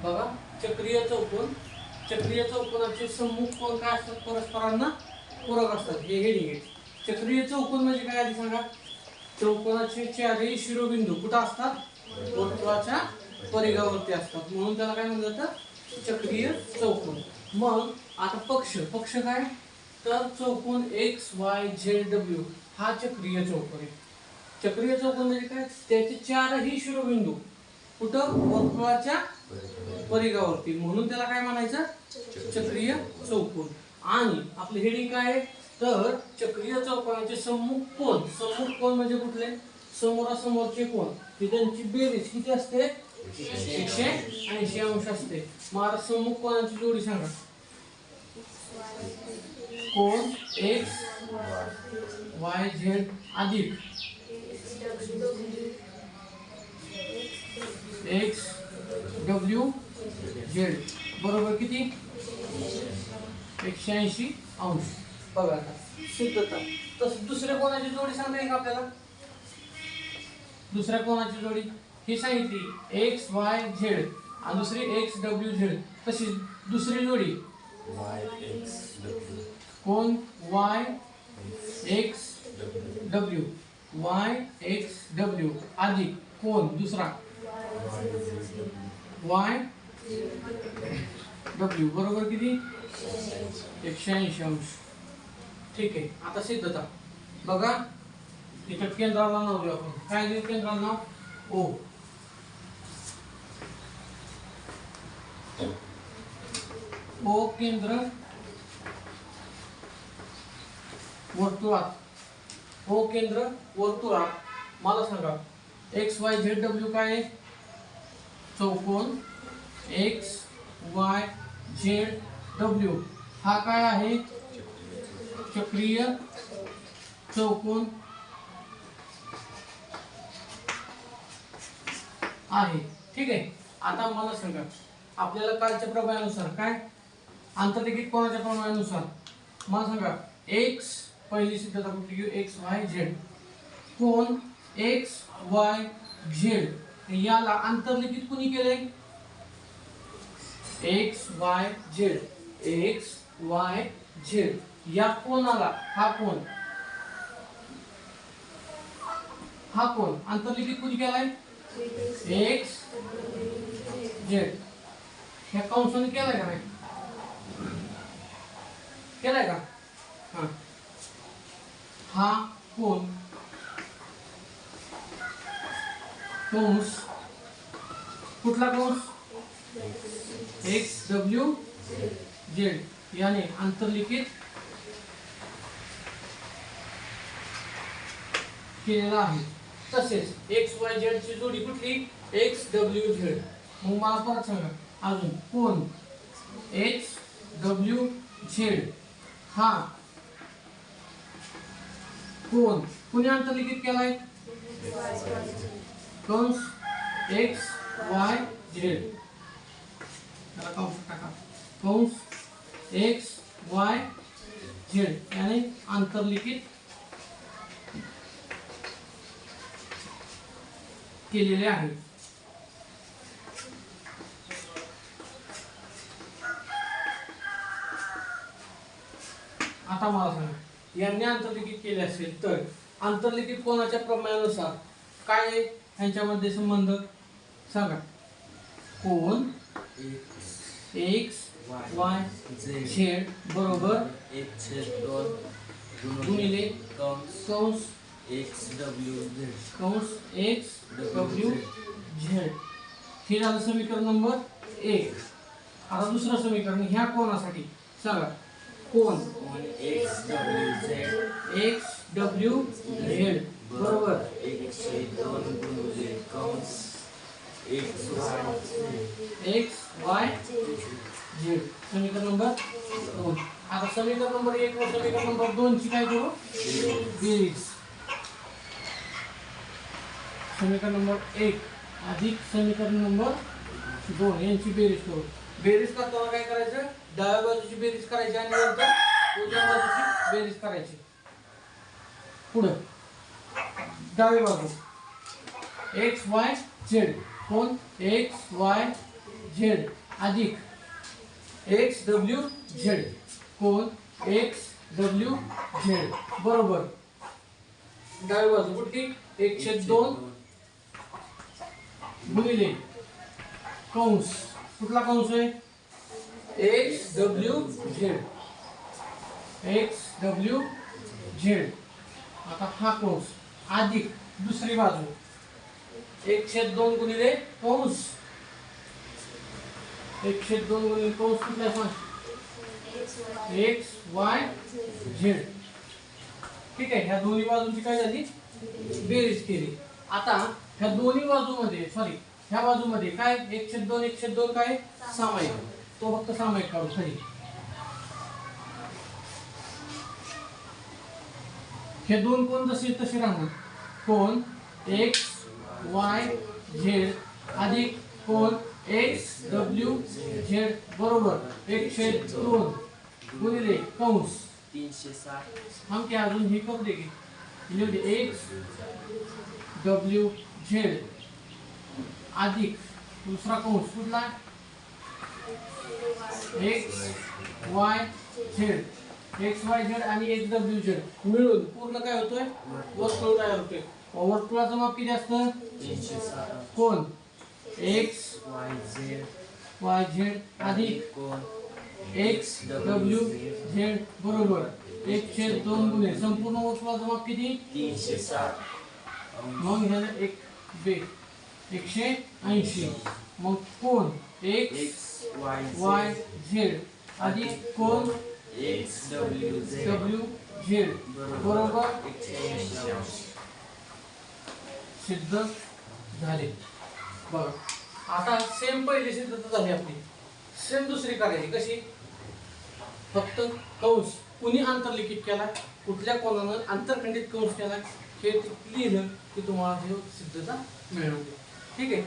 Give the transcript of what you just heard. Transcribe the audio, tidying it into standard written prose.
बघा चक्रीय चौकोनाचे सम्मुख कोण काय असतात, परस्परांना पूरक असतात. हे हेडिंग आहे. चक्रीय चौकोन म्हणजे काय आधी सांगा. चौकोनाचे चारही शिरोबिंदू कुठं असतात, वर्तुळाच्या परिघावरती असतात, म्हणून त्याला काय म्हणलं जातं, चक्रीय चौकोन. मग आता पक्ष काय, तर चौकोन XYZW हा चक्रीय चौकोन आहे. चक्रीय चौकोन म्हणजे काय, त्याचे चारही शिरोबिंदू कुठं, वर्तुळाच्या परिघावरती, म्हणून त्याला काय म्हणायचं, चक्रीय चौकोन. आणि आपले हेडिंग काय आहे, तर चक्रीय चौकोनाचे सम्मुख कोन म्हणजे कुठले, समोरासमोरचे कोन, की त्यांची बेरीज किती असते, 180 अंश असते. मग आता सम्मुख कोनाची जोडी सांगा. कोन XYZ अधिक XWZ बरोबर किती, 180 अंश. बघा सिद्धता. तसं दुसऱ्या कोणाची जोडी सांगता येईल का आपल्याला, दुसऱ्या कोणाची जोडी ही सांगितली XYZ आणि दुसरी XWZ. तशी दुसरी जोडी कोण YXW अधिक कोण दुसरा YW बरोबर किती, 180 अंश. ठीक आहे. आता सिद्धता बघा, इथं केंद्राला नाव देऊ आपण. काय देऊ केंद्राला नाव, O केंद्र वर्तुळात, O केंद्र वर्तुळात. मला सांगा XYZW काय आहे, चौकोन XYZW हा काय आहे, चक्रीय चौकोन आहे. ठीक आहे. आता मला सांगा, आपल्याला कालच्या प्रमेयानुसार काय, आंतरलिखित कोनाच्या प्रमेयानुसार मला सांगा, x पहिली सिद्धता कुठली घेऊ, XYZ कोन XYZ याला आंतरलिखित कुणी केले, XYZ या कोनाला हा कोन आंतरलिखित कुणी केलाय, XZ ह्या कंसाने केलाय का नाही, केलाय का, हा कोन कंस कुठला कंस, XWZ याने आंतरलिखित केलेला आहे. तसेच XYZ ची जोडी कुठली, XWZ. मग मला परत सांगा अजून, कोन XWZ हा कोन कुणी आंतरलिखित केलाय, कंस XYZ कंस XYZ याने आंतरलिखित केलेले आहे. आता मला सांगा, यांनी आंतरलिखित केले असेल तर आंतरलिखित कोनाच्या प्रमेयानुसार काय आहे यांच्यामध्ये संबंध सांगा. कोन XYZ बरोबर 1/2 गुणिले कंस XWZ हे झालं समीकरण नंबर 1. आता दुसरं समीकरण ह्या कोनासाठी सांगा, कोन XWZ बरोबर 1/2 गुणिले कंस XYZ समीकरण नंबर 2. आता समीकरण नंबर 1 व समीकरण नंबर 2 ची काय करू, बेरीज. समीकरण नंबर 1 अधिक समीकरण नंबर 2 यांची बेरीज करू. बेरीज करताना काय करायचं, डाव्या बाजूची बेरीज करायची आणि नंतर उजव्या बाजूची बेरीज करायची. पुढे डावी बाजू XYZ कोण XYZ झेड अधिक एक्स डब्ल्यू झेड कोण एक्स डब्ल्यू झेड बरोबर डावी बाजू कुठली 1/2 गुणिले कंस कुठला कंस आहे एक्स डब्ल्यू झेड आता हा कंस अधिक दुसरी बाजू 1/2 गुणिले कंस 1/2 गुणिले कंस कुठला सांग एक्स वाय झेड ठीक आहे ह्या दोन्ही बाजूंची काय झाली बेरीज केली आता ह्या दोन्ही बाजूमध्ये सॉरी ह्या बाजूमध्ये काय 1/2 काय सामायिक तो फक्त सामायिक काढू खाली हे दोन कोण जसे तसे राहणार कोण एक्स वाय झेड अधिक कोण एक्स डब्ल्यू झेड बरोबर 1/2 गुणिले कंस 360 हम क्या अजून ही कब देगी एक्स डब्ल्यू झेड अधिक दूसरा कंस कुठला x Y Z x Y Z आणि एक्स डब्ल्यू झेड मिळून पूर्ण काय होतोय वर्तुळ तयार होतोय वर्तुळाचं माप किती असतं 360 कोण x Y Z Y Z अधिक कोण एक्स डब्ल्यू झेड बरोबर 1/2 गुणिले संपूर्ण वर्तुळाचं माप किती 360 मग ह्याला एक बे 180 मग कोण एक्स वाय झेड अधिक कोण एक्स डब्ल्यू डब्ल्यू झेड बरोबर 180 सिद्ध झाले बघा आता सेम पहिली सिद्धता झाली आपली सेम दुसरी करायची कशी फक्त कंस कुणी आंतरलिखित केला कुठल्या कोणानं आंतरखंडित कंस केला हे लिहिलं की तुम्हाला हे सिद्धता मिळवते ठीक आहे